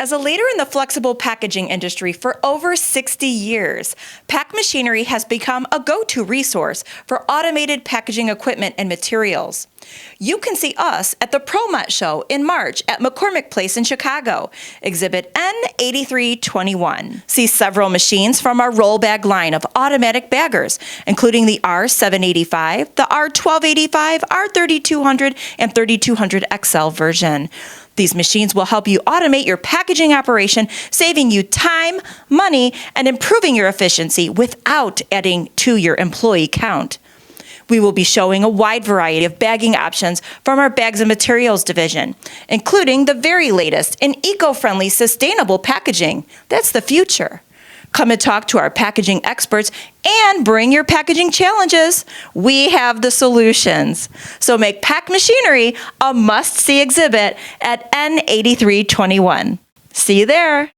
As a leader in the flexible packaging industry for over 60 years, PAC Machinery has become a go-to resource for automated packaging equipment and materials. You can see us at the Promat show in March at McCormick Place in Chicago, exhibit N8321. See several machines from our roll bag line of automatic baggers, including the R785, the R1285, R3200, and 3200 XL version. These machines will help you automate your packaging operation, saving you time, money, and improving your efficiency without adding to your employee count. We will be showing a wide variety of bagging options from our Bags and Materials division, including the very latest in eco-friendly, sustainable packaging. That's the future. Come and talk to our packaging experts and bring your packaging challenges. We have the solutions. So make PAC Machinery a must-see exhibit at N8321. See you there.